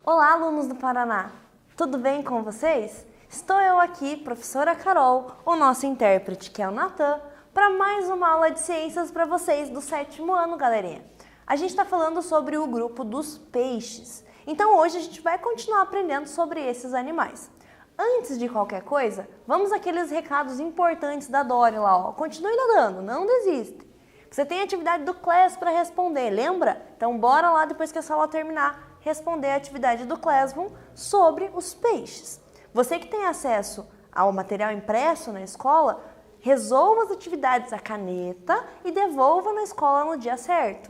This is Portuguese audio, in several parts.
Olá, alunos do Paraná! Tudo bem com vocês? Estou eu aqui, professora Carol, o nosso intérprete, que é o Natan, para mais uma aula de ciências para vocês do 7º ano, galerinha. A gente está falando sobre o grupo dos peixes. Então hoje a gente vai continuar aprendendo sobre esses animais. Antes de qualquer coisa, vamos àqueles recados importantes da Dory lá, ó. Continue nadando, não desista. Você tem a atividade do Class para responder, lembra? Então bora lá depois que essa aula terminar responder a atividade do Classroom sobre os peixes. Você que tem acesso ao material impresso na escola, resolva as atividades à caneta e devolva na escola no dia certo.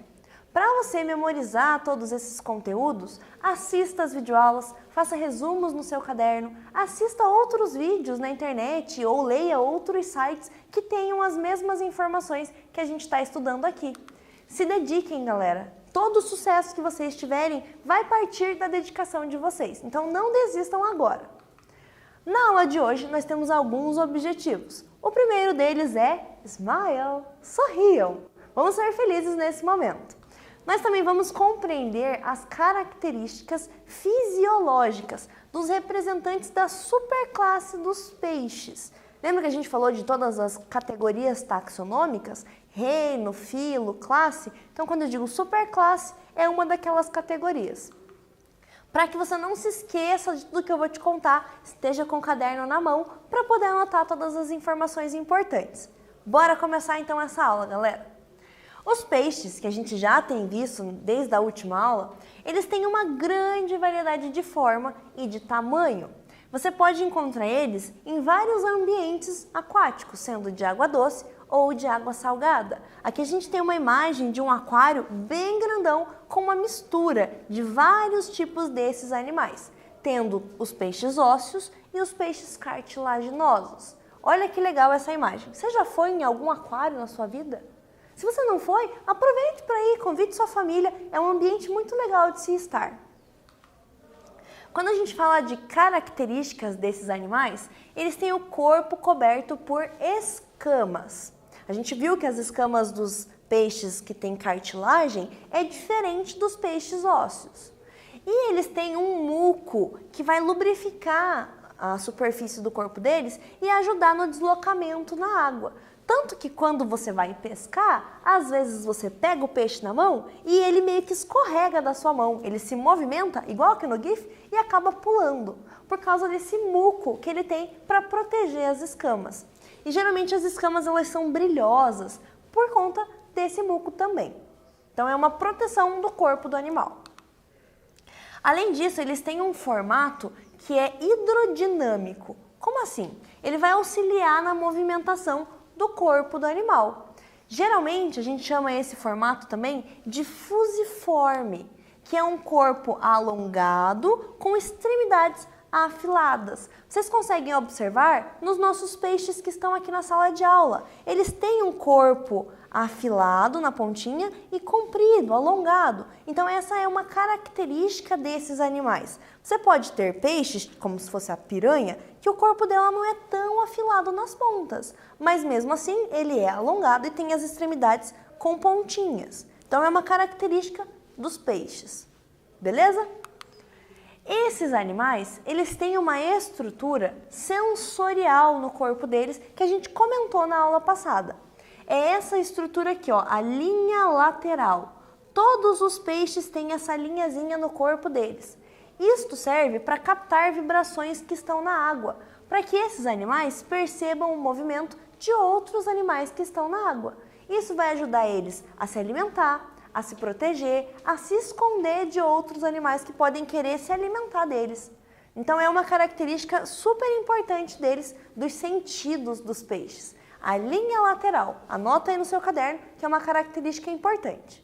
Para você memorizar todos esses conteúdos, assista as videoaulas, faça resumos no seu caderno, assista outros vídeos na internet ou leia outros sites que tenham as mesmas informações que a gente está estudando aqui. Se dediquem, galera! Todo o sucesso que vocês tiverem vai partir da dedicação de vocês, então não desistam agora. Na aula de hoje nós temos alguns objetivos. O primeiro deles é Smile, sorriam. Vamos ser felizes nesse momento. Nós também vamos compreender as características fisiológicas dos representantes da superclasse dos peixes. Lembra que a gente falou de todas as categorias taxonômicas? Reino, filo, classe? Então, quando eu digo superclasse, é uma daquelas categorias. Para que você não se esqueça de tudo que eu vou te contar, esteja com o caderno na mão para poder anotar todas as informações importantes. Bora começar então essa aula, galera! Os peixes, que a gente já tem visto desde a última aula, eles têm uma grande variedade de forma e de tamanho. Você pode encontrar eles em vários ambientes aquáticos, sendo de água doce ou de água salgada. Aqui a gente tem uma imagem de um aquário bem grandão com uma mistura de vários tipos desses animais, tendo os peixes ósseos e os peixes cartilaginosos. Olha que legal essa imagem. Você já foi em algum aquário na sua vida? Se você não foi, aproveite para ir, convide sua família, é um ambiente muito legal de se estar. Quando a gente fala de características desses animais, eles têm o corpo coberto por escamas. A gente viu que as escamas dos peixes que têm cartilagem é diferente dos peixes ósseos. E eles têm um muco que vai lubrificar a superfície do corpo deles e ajudar no deslocamento na água. Tanto que quando você vai pescar, às vezes você pega o peixe na mão e ele meio que escorrega da sua mão. Ele se movimenta, igual aqui no GIF, e acaba pulando, por causa desse muco que ele tem para proteger as escamas. E geralmente as escamas elas são brilhosas por conta desse muco também. Então é uma proteção do corpo do animal. Além disso, eles têm um formato que é hidrodinâmico. Como assim? Ele vai auxiliar na movimentação do corpo do animal. Geralmente a gente chama esse formato também de fusiforme, que é um corpo alongado com extremidades afiladas. Vocês conseguem observar nos nossos peixes que estão aqui na sala de aula. Eles têm um corpo afilado na pontinha e comprido, alongado. Então essa é uma característica desses animais. Você pode ter peixes, como se fosse a piranha, que o corpo dela não é tão afilado nas pontas, mas mesmo assim ele é alongado e tem as extremidades com pontinhas. Então é uma característica dos peixes. Beleza? Esses animais, eles têm uma estrutura sensorial no corpo deles que a gente comentou na aula passada. É essa estrutura aqui, ó, a linha lateral. Todos os peixes têm essa linhazinha no corpo deles. Isto serve para captar vibrações que estão na água, para que esses animais percebam o movimento de outros animais que estão na água. Isso vai ajudar eles a se alimentar, a se proteger, a se esconder de outros animais que podem querer se alimentar deles. Então é uma característica super importante deles, dos sentidos dos peixes. A linha lateral, anota aí no seu caderno que é uma característica importante.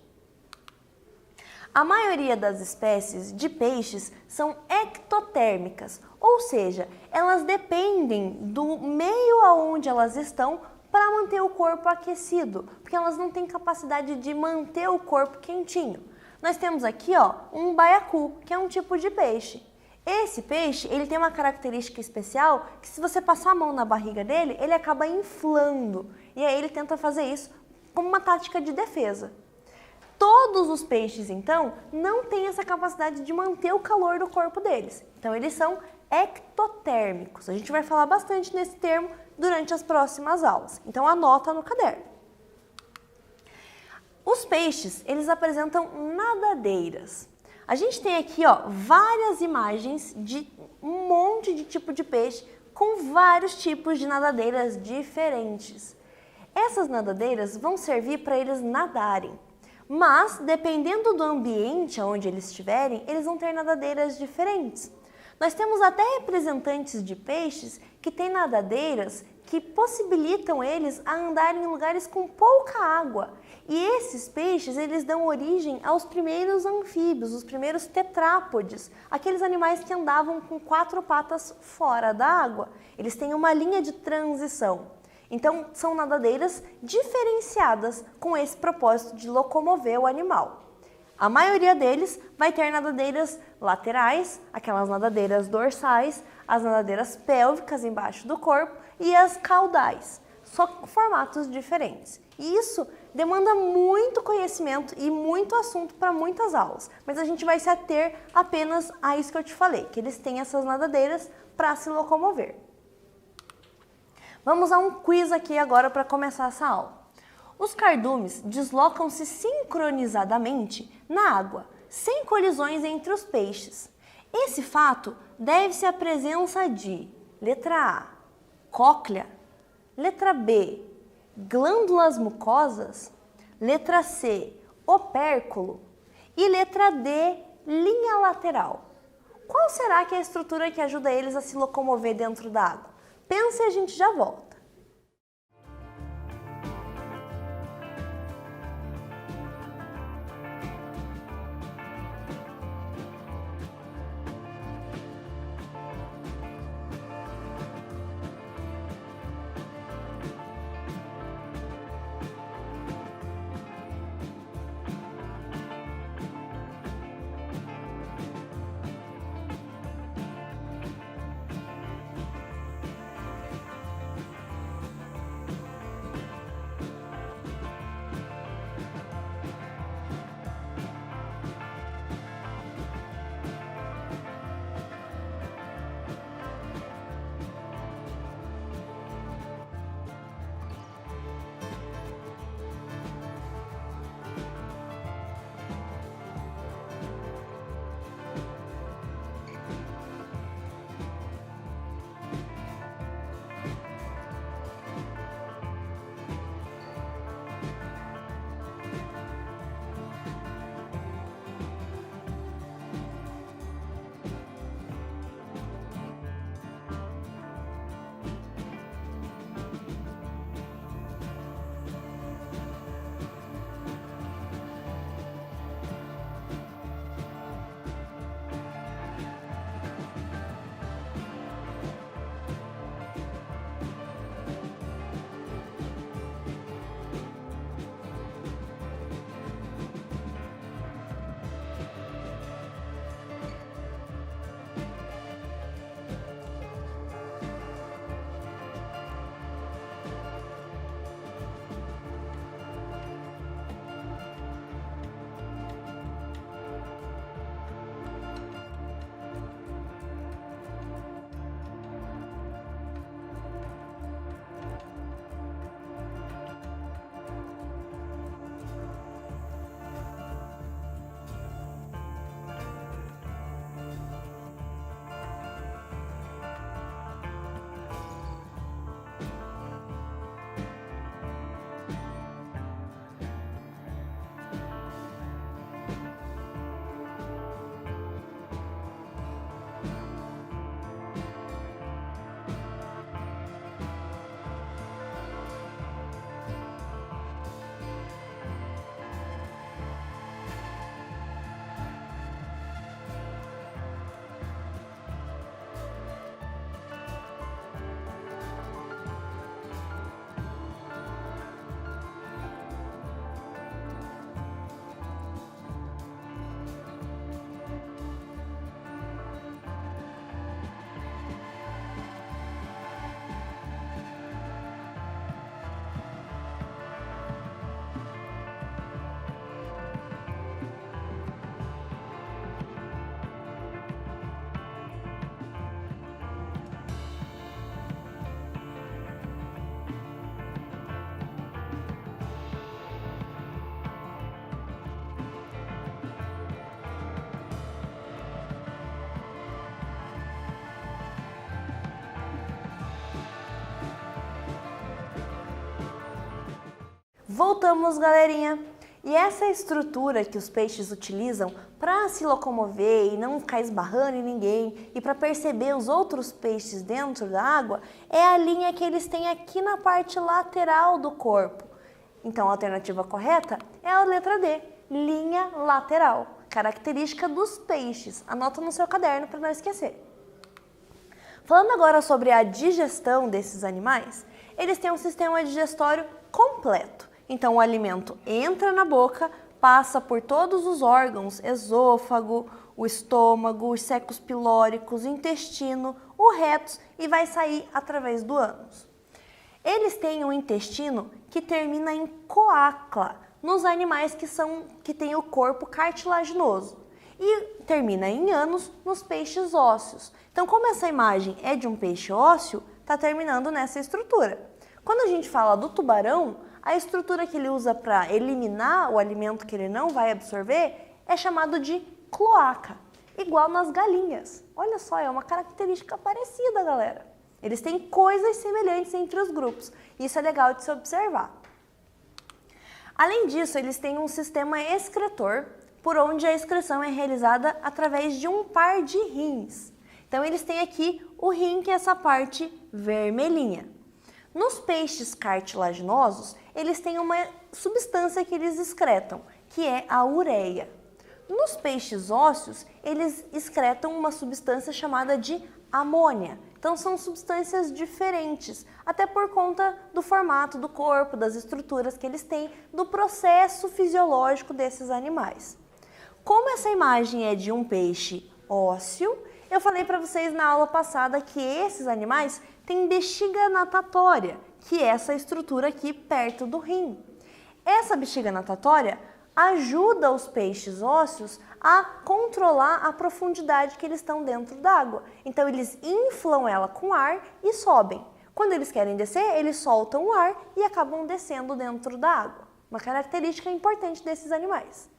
A maioria das espécies de peixes são ectotérmicas, ou seja, elas dependem do meio aonde elas estão para manter o corpo aquecido, porque elas não têm capacidade de manter o corpo quentinho. Nós temos aqui, ó, um baiacu, que é um tipo de peixe. Esse peixe, ele tem uma característica especial que se você passar a mão na barriga dele, ele acaba inflando. E aí ele tenta fazer isso como uma tática de defesa. Todos os peixes, então, não têm essa capacidade de manter o calor do corpo deles. Então, eles são ectotérmicos. A gente vai falar bastante nesse termo durante as próximas aulas. Então, anota no caderno. Os peixes, eles apresentam nadadeiras. A gente tem aqui, várias imagens de um monte de tipo de peixe com vários tipos de nadadeiras diferentes. Essas nadadeiras vão servir para eles nadarem. Mas, dependendo do ambiente onde eles estiverem, eles vão ter nadadeiras diferentes. Nós temos até representantes de peixes que têm nadadeiras que possibilitam eles a andarem em lugares com pouca água. E esses peixes, eles dão origem aos primeiros anfíbios, os primeiros tetrápodes, aqueles animais que andavam com 4 patas fora da água. Eles têm uma linha de transição. Então, são nadadeiras diferenciadas com esse propósito de locomover o animal. A maioria deles vai ter nadadeiras laterais, aquelas nadadeiras dorsais, as nadadeiras pélvicas embaixo do corpo e as caudais, só com formatos diferentes. E isso demanda muito conhecimento e muito assunto para muitas aulas, mas a gente vai se ater apenas a isso que eu te falei, que eles têm essas nadadeiras para se locomover. Vamos a um quiz aqui agora para começar essa aula. Os cardumes deslocam-se sincronizadamente na água, sem colisões entre os peixes. Esse fato deve-se à presença de letra A, cóclea, letra B, glândulas mucosas, letra C, opérculo e letra D, linha lateral. Qual será que é a estrutura que ajuda eles a se locomover dentro da água? Pensa e a gente já volta. Voltamos, galerinha! E essa estrutura que os peixes utilizam para se locomover e não ficar esbarrando em ninguém e para perceber os outros peixes dentro da água é a linha que eles têm aqui na parte lateral do corpo. Então a alternativa correta é a letra D, linha lateral, característica dos peixes. Anota no seu caderno para não esquecer. Falando agora sobre a digestão desses animais, eles têm um sistema digestório completo. Então o alimento entra na boca, passa por todos os órgãos, esôfago, o estômago, os secos pilóricos, o intestino, o reto e vai sair através do ânus. Eles têm um intestino que termina em coacla, nos animais que têm o corpo cartilaginoso. E termina em ânus nos peixes ósseos. Então, como essa imagem é de um peixe ósseo, está terminando nessa estrutura. Quando a gente fala do tubarão, a estrutura que ele usa para eliminar o alimento que ele não vai absorver é chamado de cloaca, igual nas galinhas. Olha só, é uma característica parecida, galera. Eles têm coisas semelhantes entre os grupos. Isso é legal de se observar. Além disso, eles têm um sistema excretor, por onde a excreção é realizada através de um par de rins. Então, eles têm aqui o rim, que é essa parte vermelhinha. Nos peixes cartilaginosos, eles têm uma substância que eles excretam, que é a ureia. Nos peixes ósseos, eles excretam uma substância chamada de amônia. Então, são substâncias diferentes, até por conta do formato do corpo, das estruturas que eles têm, do processo fisiológico desses animais. Como essa imagem é de um peixe ósseo, eu falei para vocês na aula passada que esses animais têm bexiga natatória, que é essa estrutura aqui perto do rim. Essa bexiga natatória ajuda os peixes ósseos a controlar a profundidade que eles estão dentro d'água. Então, eles inflam ela com ar e sobem. Quando eles querem descer, eles soltam o ar e acabam descendo dentro da água. Uma característica importante desses animais.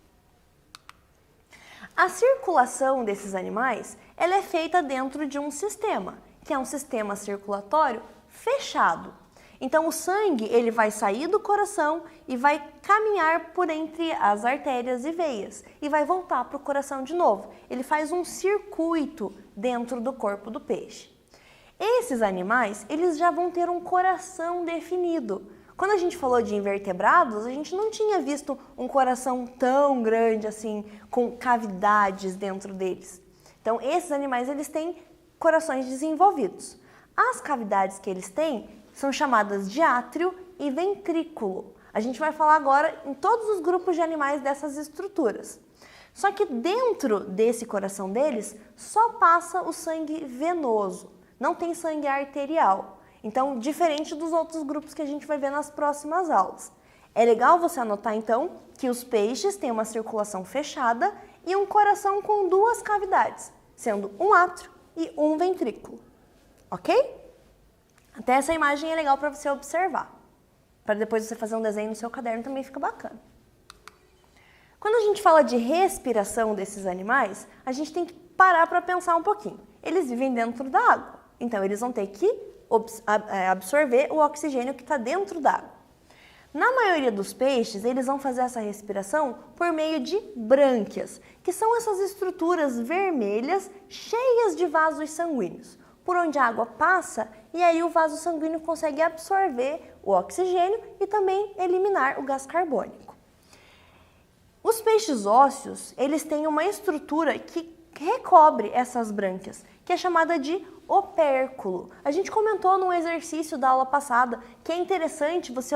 A circulação desses animais ela é feita dentro de um sistema, que é um sistema circulatório fechado. Então, o sangue ele vai sair do coração e vai caminhar por entre as artérias e veias e vai voltar para o coração de novo. Ele faz um circuito dentro do corpo do peixe. Esses animais, eles já vão ter um coração definido. Quando a gente falou de invertebrados, a gente não tinha visto um coração tão grande assim, com cavidades dentro deles. Então, esses animais, eles têm corações desenvolvidos. As cavidades que eles têm são chamadas de átrio e ventrículo. A gente vai falar agora em todos os grupos de animais dessas estruturas. Só que dentro desse coração deles só passa o sangue venoso, não tem sangue arterial. Então, diferente dos outros grupos que a gente vai ver nas próximas aulas. É legal você anotar então que os peixes têm uma circulação fechada e um coração com duas cavidades, sendo um átrio e um ventrículo. Ok? Até essa imagem é legal para você observar. Para depois você fazer um desenho no seu caderno também fica bacana. Quando a gente fala de respiração desses animais, a gente tem que parar para pensar um pouquinho. Eles vivem dentro da água, então eles vão ter que absorver o oxigênio que está dentro da água. Na maioria dos peixes, eles vão fazer essa respiração por meio de brânquias, que são essas estruturas vermelhas cheias de vasos sanguíneos, por onde a água passa e aí o vaso sanguíneo consegue absorver o oxigênio e também eliminar o gás carbônico. Os peixes ósseos, eles têm uma estrutura que recobre essas brânquias, que é chamada de opérculo. A gente comentou num exercício da aula passada que é interessante você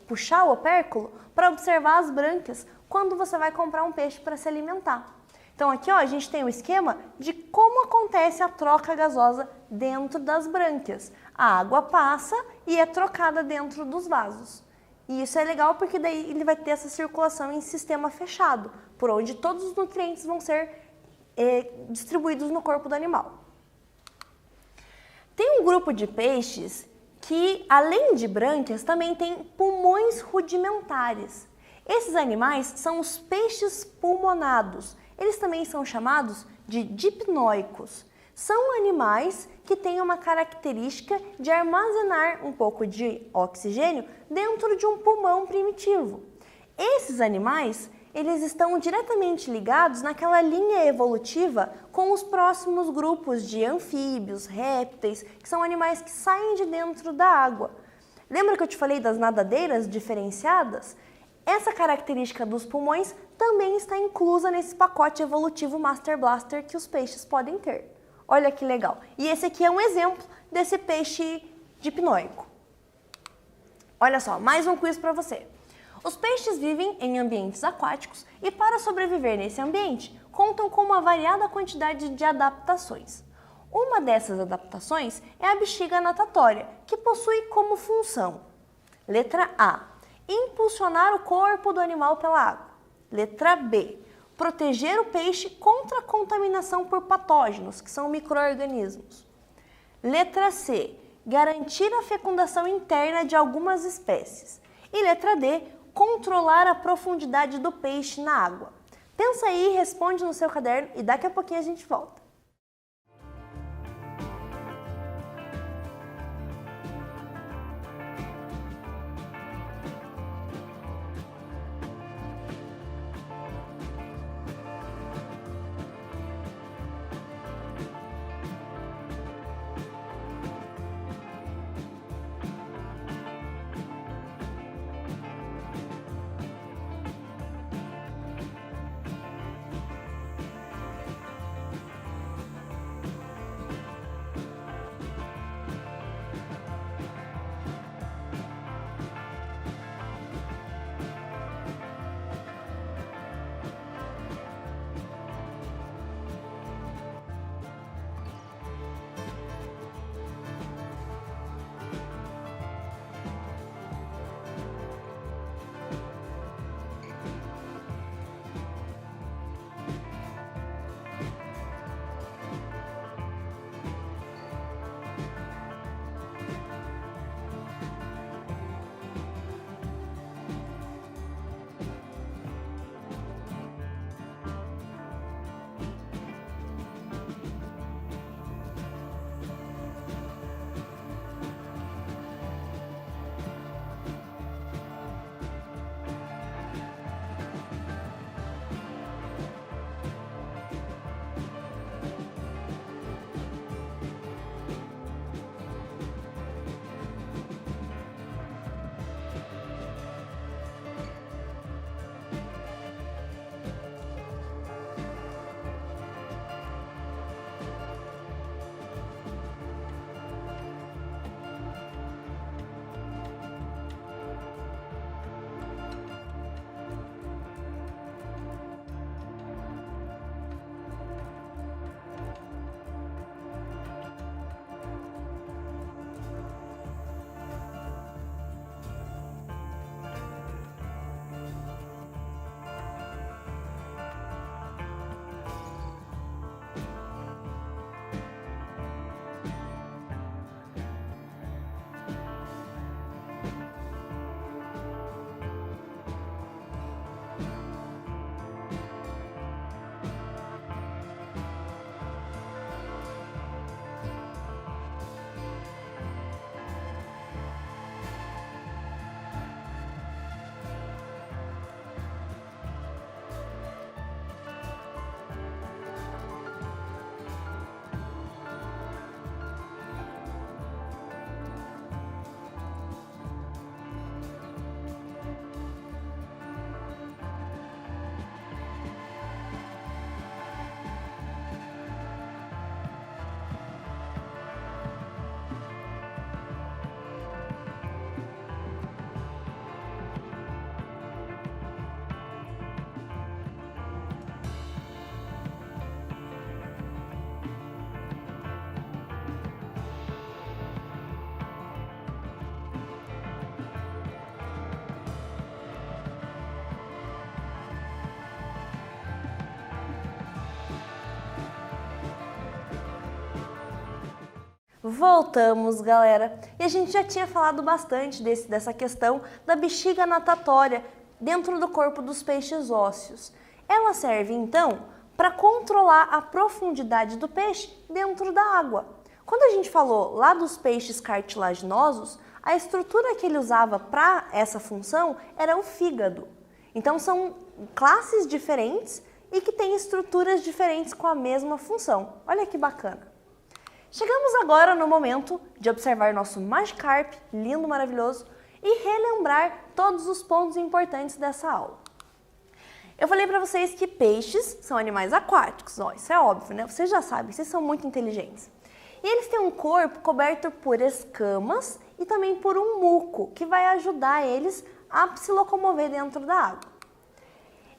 puxar o opérculo para observar as brânquias quando você vai comprar um peixe para se alimentar. Então aqui ó, a gente tem o esquema de como acontece a troca gasosa dentro das brânquias. A água passa e é trocada dentro dos vasos. E isso é legal porque daí ele vai ter essa circulação em sistema fechado, por onde todos os nutrientes vão ser distribuídos no corpo do animal. Tem um grupo de peixes que, além de brânquias, também tem pulmões rudimentares. Esses animais são os peixes pulmonados. Eles também são chamados de dipnoicos. São animais que têm uma característica de armazenar um pouco de oxigênio dentro de um pulmão primitivo. Esses animais, eles estão diretamente ligados naquela linha evolutiva com os próximos grupos de anfíbios, répteis, que são animais que saem de dentro da água. Lembra que eu te falei das nadadeiras diferenciadas? Essa característica dos pulmões também está inclusa nesse pacote evolutivo Master Blaster que os peixes podem ter. Olha que legal. E esse aqui é um exemplo desse peixe dipnoico. Olha só, mais um quiz para você. Os peixes vivem em ambientes aquáticos e, para sobreviver nesse ambiente, contam com uma variada quantidade de adaptações. Uma dessas adaptações é a bexiga natatória, que possui como função: letra A, impulsionar o corpo do animal pela água. Letra B, proteger o peixe contra a contaminação por patógenos, que são micro-organismos. Letra C, garantir a fecundação interna de algumas espécies. E letra D, controlar a profundidade do peixe na água. Pensa aí, responde no seu caderno e daqui a pouquinho a gente volta. Voltamos, galera, e a gente já tinha falado bastante dessa questão da bexiga natatória dentro do corpo dos peixes ósseos. Ela serve, então, para controlar a profundidade do peixe dentro da água. Quando a gente falou lá dos peixes cartilaginosos, a estrutura que ele usava para essa função era o fígado. Então são classes diferentes e que têm estruturas diferentes com a mesma função. Olha que bacana! Chegamos agora no momento de observar nosso Magikarp, lindo, maravilhoso, e relembrar todos os pontos importantes dessa aula. Eu falei para vocês que peixes são animais aquáticos, isso é óbvio, né? Vocês já sabem, vocês são muito inteligentes. E eles têm um corpo coberto por escamas e também por um muco, que vai ajudar eles a se locomover dentro da água.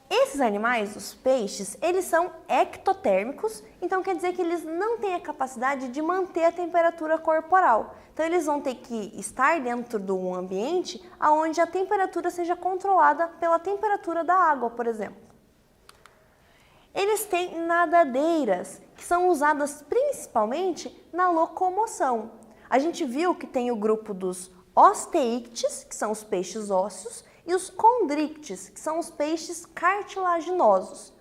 Esses animais, os peixes, eles são ectotérmicos, então quer dizer que eles não têm a capacidade de manter a temperatura corporal. Então eles vão ter que estar dentro de um ambiente onde a temperatura seja controlada pela temperatura da água, por exemplo. Eles têm nadadeiras, que são usadas principalmente na locomoção. A gente viu que tem o grupo dos osteíctes, que são os peixes ósseos, e os condrictes, que são os peixes cartilaginosos.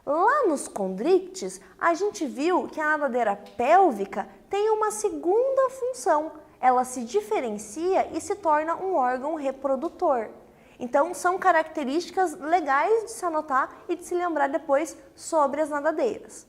Lá nos condrictes, a gente viu que a nadadeira pélvica tem uma segunda função. Ela se diferencia e se torna um órgão reprodutor. Então, são características legais de se anotar e de se lembrar depois sobre as nadadeiras.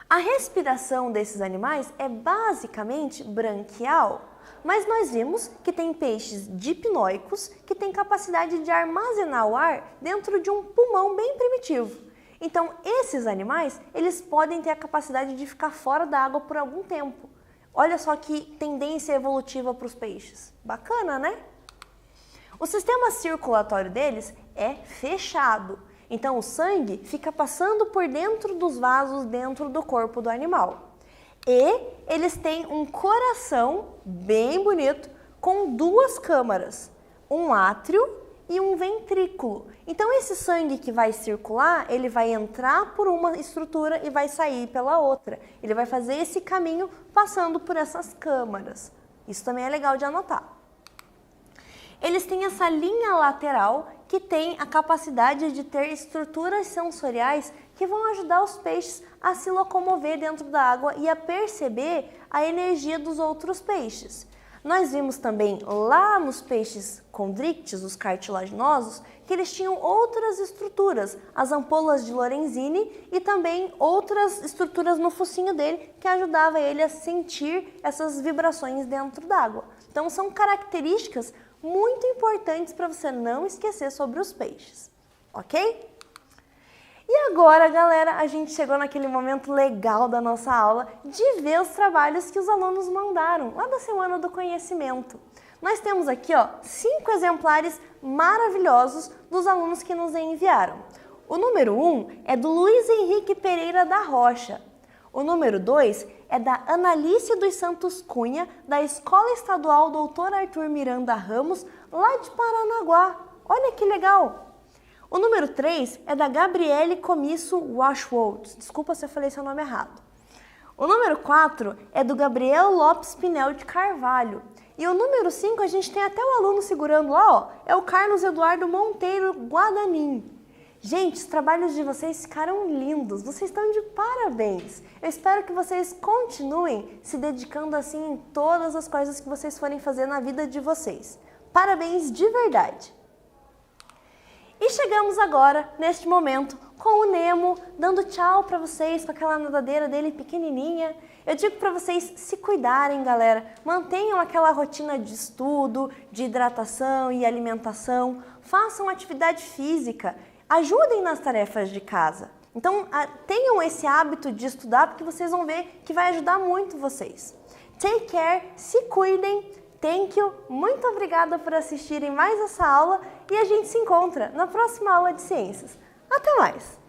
A respiração desses animais é basicamente branquial, mas nós vimos que tem peixes dipnoicos que têm capacidade de armazenar o ar dentro de um pulmão bem primitivo. Então, esses animais, eles podem ter a capacidade de ficar fora da água por algum tempo. Olha só que tendência evolutiva para os peixes. Bacana, né? O sistema circulatório deles é fechado. Então, o sangue fica passando por dentro dos vasos dentro do corpo do animal. E eles têm um coração bem bonito com duas câmaras, um átrio e um ventrículo. Então esse sangue que vai circular, ele vai entrar por uma estrutura e vai sair pela outra. Ele vai fazer esse caminho passando por essas câmaras. Isso também é legal de anotar. Eles têm essa linha lateral que tem a capacidade de ter estruturas sensoriais que vão ajudar os peixes a se locomover dentro da água e a perceber a energia dos outros peixes. Nós vimos também lá nos peixes condrictes, os cartilaginosos, que eles tinham outras estruturas, as ampolas de Lorenzini e também outras estruturas no focinho dele que ajudava ele a sentir essas vibrações dentro d'água. Então são características muito importantes para você não esquecer sobre os peixes, ok? E agora, galera, a gente chegou naquele momento legal da nossa aula de ver os trabalhos que os alunos mandaram lá da Semana do Conhecimento. Nós temos aqui, 5 exemplares maravilhosos dos alunos que nos enviaram. O número 1 é do Luiz Henrique Pereira da Rocha. O número 2 é da Analice dos Santos Cunha, da Escola Estadual Dr. Arthur Miranda Ramos, lá de Paranaguá. Olha que legal! O número 3 é da Gabriele Comisso Washwold. Desculpa se eu falei seu nome errado. O número 4 é do Gabriel Lopes Pinel de Carvalho. E o número 5, a gente tem até o aluno segurando lá, é o Carlos Eduardo Monteiro Guadanin. Gente, os trabalhos de vocês ficaram lindos, vocês estão de parabéns. Eu espero que vocês continuem se dedicando assim em todas as coisas que vocês forem fazer na vida de vocês. Parabéns de verdade! E chegamos agora, neste momento, com o Nemo, dando tchau para vocês com aquela nadadeira dele pequenininha. Eu digo para vocês se cuidarem, galera. Mantenham aquela rotina de estudo, de hidratação e alimentação. Façam atividade física. Ajudem nas tarefas de casa. Então, tenham esse hábito de estudar, porque vocês vão ver que vai ajudar muito vocês. Take care, se cuidem. Thank you, muito obrigada por assistirem mais essa aula e a gente se encontra na próxima aula de ciências. Até mais!